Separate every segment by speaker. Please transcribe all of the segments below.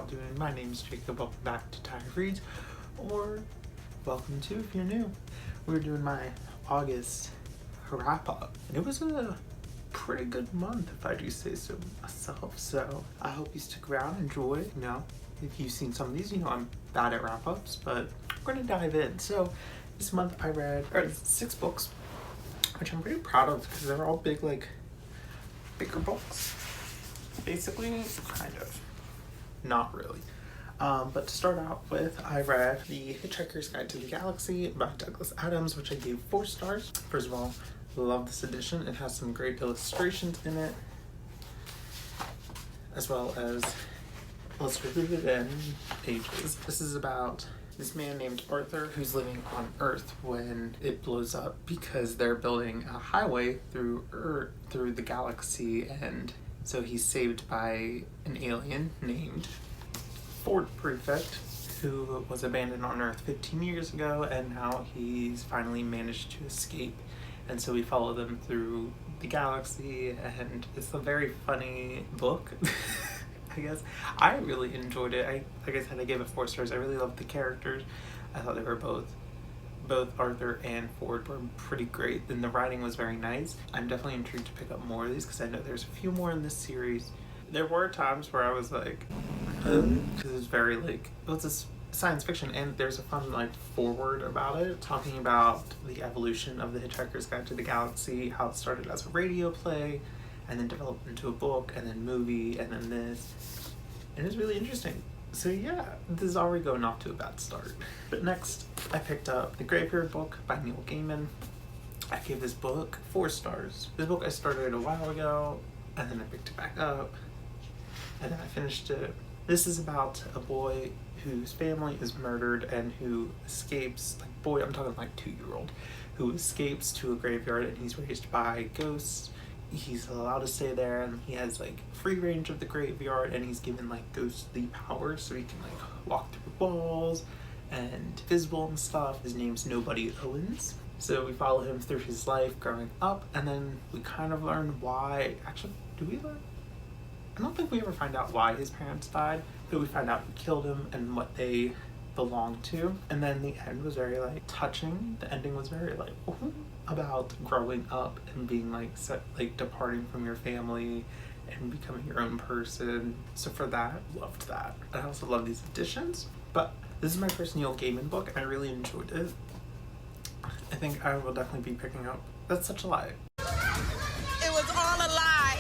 Speaker 1: y'all doing? My name is Jacob. Welcome back to Tired Reads, or welcome to if you're new. We're doing my August wrap up, and it was a pretty good month, if I do say so myself. So I hope you stick around, enjoy. If you've seen some of these, I'm bad at wrap ups, but we're gonna dive in. So this month I read 6 books, which I'm pretty proud of because they're all bigger books. Basically, kind of. Not really. But to start out with, I read The Hitchhikers Guide to the Galaxy by Douglas Adams, which I gave 4 stars. First of all, love this edition. It has some great illustrations in it, as well as illustrated in pages. This is about this man named Arthur who's living on Earth when it blows up because they're building a highway through the galaxy, and so he's saved by an alien named Ford Prefect, who was abandoned on Earth 15 years ago, and now he's finally managed to escape. And so we follow them through the galaxy, and it's a very funny book. I guess I really enjoyed it. Like I said, I gave it 4 stars. I really loved the characters. I thought they were both Arthur and Ford were pretty great, and the writing was very nice. I'm definitely intrigued to pick up more of these because I know there's a few more in this series. There were times where I was like, because it's very it's a science fiction, and there's a fun forward about it, talking about the evolution of the Hitchhiker's Guide to the Galaxy, how it started as a radio play, and then developed into a book, and then movie, and then this, and it's really interesting. So yeah, this is already going off to a bad start. But next, I picked up The Graveyard Book by Neil Gaiman. I gave this book 4 stars. This book I started a while ago, and then I picked it back up, and then I finished it. This is about a boy whose family is murdered and who escapes, I'm talking 2-year-old, who escapes to a graveyard, and he's raised by ghosts. He's allowed to stay there, and he has free range of the graveyard, and he's given ghostly powers, so he can walk through walls and visible and stuff. His name's Nobody Owens. So we follow him through his life growing up, and then we kind of learn why. Actually, do we learn? I don't think we ever find out why his parents died, but we find out who killed him and what they belonged to. And then the end was very touching. The ending was very about growing up and being departing from your family and becoming your own person. So for that, loved that. I also love these editions, but this is my first Neil Gaiman book, and I really enjoyed it. I think I will definitely be picking up. That's such a lie.
Speaker 2: It was all a lie.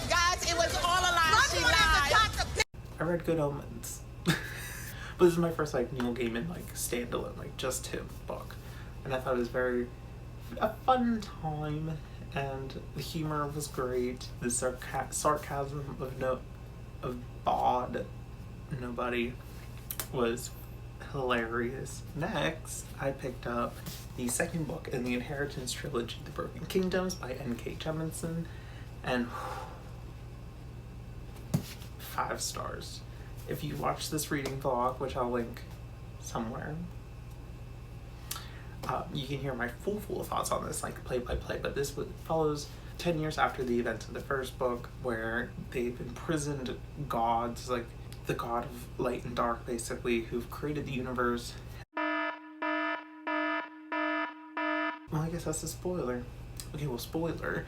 Speaker 2: Guys, it was all a lie. She lied.
Speaker 1: I read Good Omens. But this is my first Neil Gaiman standalone, just him book. And I thought it was a fun time, and the humor was great. The sarcasm of Bod Nobody was hilarious. Next, I picked up the second book in the Inheritance trilogy, The Broken Kingdoms by N.K. Jemisin, and 5 stars. If you watch this reading vlog, which I'll link somewhere, you can hear my full thoughts on this, play by play. But this follows 10 years after the events of the first book, where they've imprisoned gods, the god of light and dark, basically, who've created the universe. Well, I guess that's a spoiler. Okay, well, spoiler.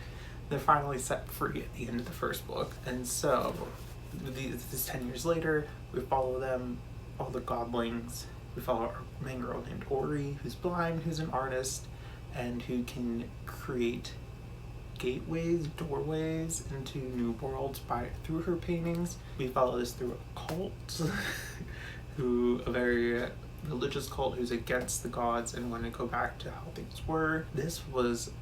Speaker 1: They're finally set free at the end of the first book, and so this 10 years later, we follow them, all the godlings. We follow our main girl named Ori, who's blind, who's an artist, and who can create doorways into new worlds through her paintings. We follow this through a cult, a very religious cult who's against the gods and want to go back to how things were. This was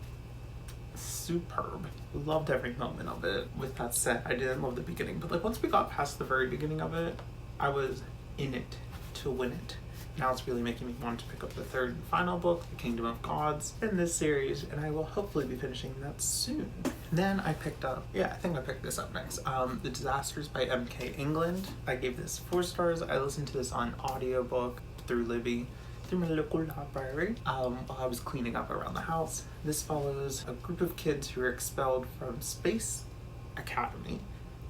Speaker 1: superb. Loved every moment of it. With that said, I didn't love the beginning, but once we got past the very beginning of it, I was in it to win it. Now it's really making me want to pick up the 3rd and final book, The Kingdom of Gods, in this series, and I will hopefully be finishing that soon. Then I picked up, I think I picked this up next, The Disasters by M.K. England. I gave this 4 stars. I listened to this on audiobook through Libby, through my local library, while I was cleaning up around the house. This follows a group of kids who are expelled from Space Academy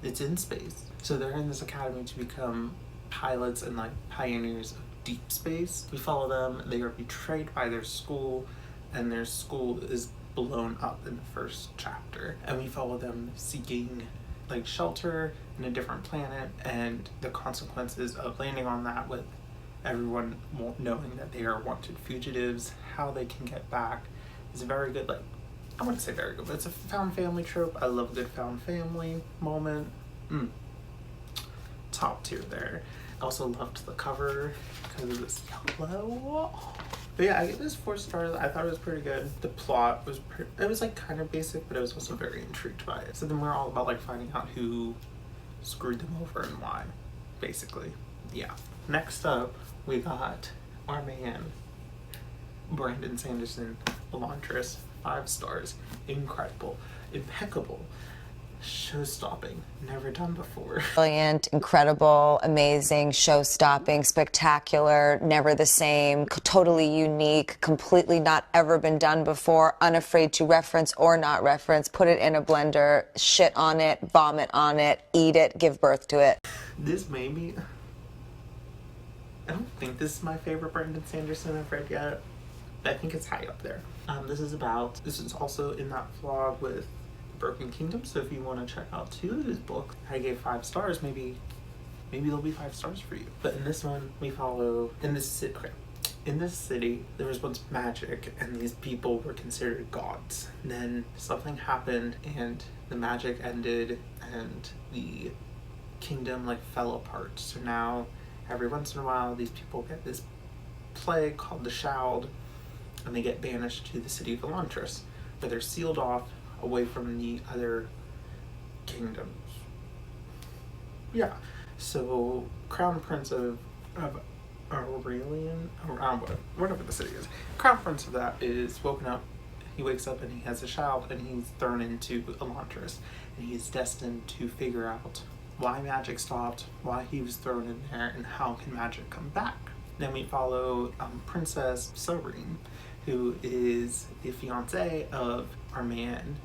Speaker 1: it's in space. So they're in this academy to become pilots and like pioneers of deep space. We follow them. They are betrayed by their school, and their school is blown up in the first chapter. And we follow them seeking like shelter in a different planet, and the consequences of landing on that, with everyone knowing that they are wanted fugitives, how they can get back. Is a very good, like, I wouldn't say very good, but it's a found family trope. I love a good found family moment. Top tier there. I also loved the cover because it was yellow. But yeah, I give this 4 stars. I thought it was pretty good. The plot was it was like kind of basic, but I was also very intrigued by it. So then we're all about like finding out who screwed them over and why, basically. Yeah. Next up, we got our man, Brandon Sanderson, Elantris, 5 stars. Incredible, impeccable, show-stopping, never done before.
Speaker 3: Brilliant, incredible, amazing, show-stopping, spectacular, never the same, totally unique, completely not ever been done before, unafraid to reference or not reference, put it in a blender, shit on it, vomit on it, eat it, give birth to it.
Speaker 1: This made me... I don't think this is my favorite Brandon Sanderson I've read yet. I think it's high up there. This is also in that vlog with Broken Kingdom, so if you want to check out 2 of his books, I gave 5 stars, maybe there'll be 5 stars for you. But in this one, we follow, in this city, there was once magic, and these people were considered gods. And then something happened, and the magic ended, and the kingdom like fell apart. So now, every once in a while, these people get this plague called the Shroud, and they get banished to the city of Elantris, where they're sealed off away from the other kingdoms. Yeah, so Crown Prince of Aurelian, whatever the city is, Crown Prince of that is woken up. He wakes up and he has a child, and he's thrown into Elantris, and he's destined to figure out why magic stopped, why he was thrown in there, and how can magic come back. Then we follow Princess Serene, who is the fiance of our man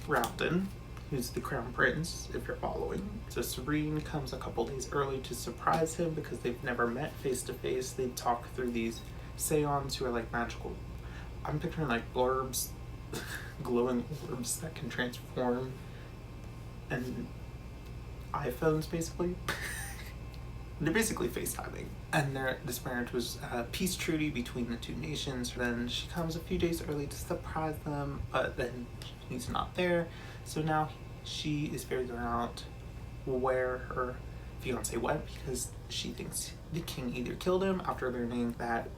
Speaker 1: Ralden, who's the crown prince, if you're following. So Serene comes a couple days early to surprise him because they've never met face to face. They talk through these seance who are like magical, I'm picturing like orbs, glowing orbs that can transform, and iPhones basically. They're basically FaceTiming. And this marriage was a peace treaty between the 2 nations. Then she comes a few days early to surprise them, but then he's not there. So now she is figuring out where her fiance went, because she thinks the king either killed him after learning that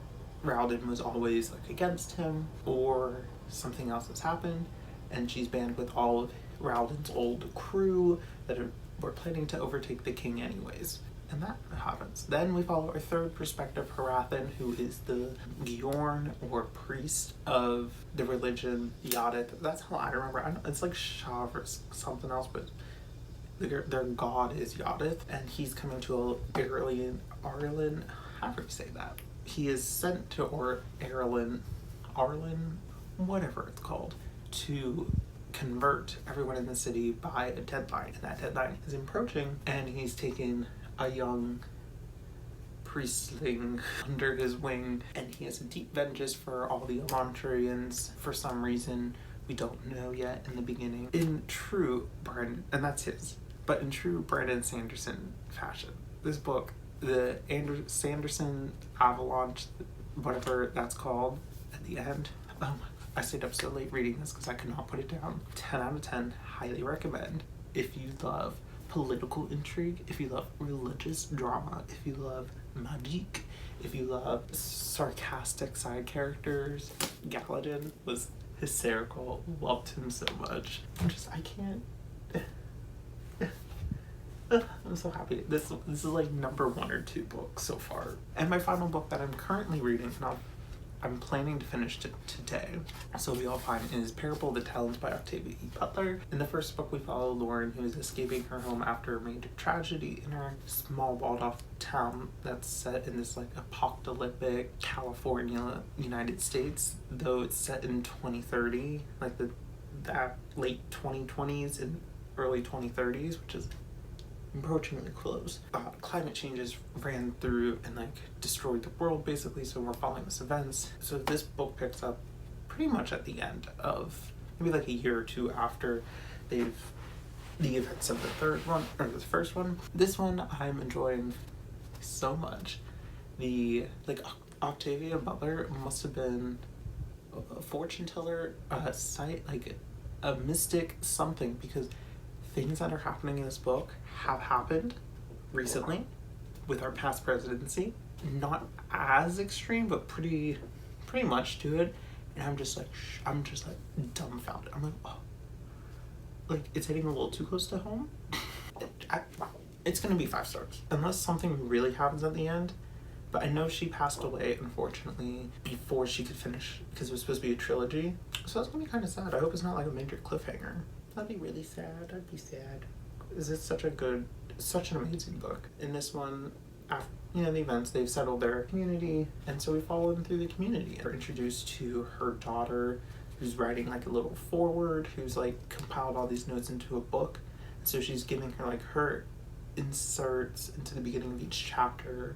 Speaker 1: Ralden was always like against him, or something else has happened, and she's banned with all of Ralden's old crew that were planning to overtake the king anyways. And that happens. Then we follow our 3rd perspective, Harathan, who is the Giorn, or priest of the religion Yadith. That's how I remember. It's like Shav or something else, but their god is Yadith, and he's coming to Arlen, however you say that. He is sent to Arlen, whatever it's called, to convert everyone in the city by a deadline, and that deadline is approaching, and he's taken a young priestling under his wing, and he has a deep vengeance for all the Elantrians for some reason we don't know yet in the beginning. In true Brandon, and that's his, but in true Brandon Sanderson fashion, this book, the Sanderson Avalanche, whatever that's called, at the end, oh my, I stayed up so late reading this because I could not put it down. 10 out of 10, highly recommend. If you love political intrigue, if you love religious drama, if you love magique, if you love sarcastic side characters. Galadin was hysterical, loved him so much. I can't. I'm so happy. This is like number 1 or 2 books so far. And my final book that I'm currently reading, and I'm planning to finish today, so we all find, is Parable of the Talents by Octavia E. Butler. In the first book, we follow Lauren, who is escaping her home after a major tragedy in her small walled-off town that's set in this like apocalyptic California, United States, though it's set in 2030, like that late 2020s, and early 2030s, which is approachingly close. Climate changes ran through and like destroyed the world basically, so we're following this events. So this book picks up pretty much at the end of maybe like a year or two after the events of the third one or the first one. This one I'm enjoying so much. The Octavia Butler must have been a fortune teller, a a mystic something, because things that are happening in this book have happened recently with our past presidency. Not as extreme, but pretty much to it. And I'm just like dumbfounded. I'm like, oh, like it's hitting a little too close to home. It's gonna be 5 stars unless something really happens at the end. But I know she passed away, unfortunately, before she could finish, because it was supposed to be a trilogy. So that's gonna be kind of sad. I hope it's not like a major cliffhanger. That'd be really sad. I'd be sad. Is it such an amazing book? In this one, after the events, they've settled their community, and so we follow them through the community. We're introduced to her daughter, who's writing like a little foreword, who's like compiled all these notes into a book. And so she's giving her like her inserts into the beginning of each chapter,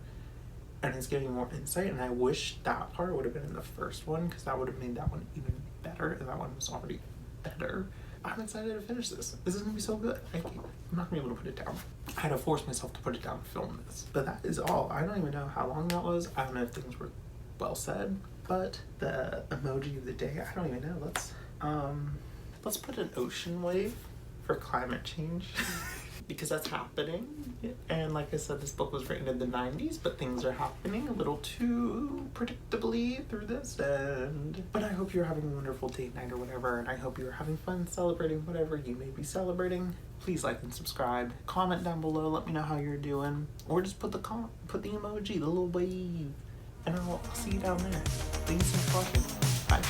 Speaker 1: and it's giving more insight. And I wish that part would have been in the first one, because that would have made that one even better, and that one was already better. I'm excited to finish this. This is gonna be so good. I'm not gonna be able to put it down. I had to force myself to put it down to film this. But that is all. I don't even know how long that was. I don't know if things were well said. But the emoji of the day, I don't even know. Let's put an ocean wave for climate change. Because that's happening. And like I said, this book was written in the 90s, but things are happening a little too predictably through this. But I hope you're having a wonderful date night or whatever, and I hope you're having fun celebrating whatever you may be celebrating. Please like and subscribe. Comment down below, let me know how you're doing. Or just put the emoji, the little wave. And I'll see you down there. Thanks for watching. Bye.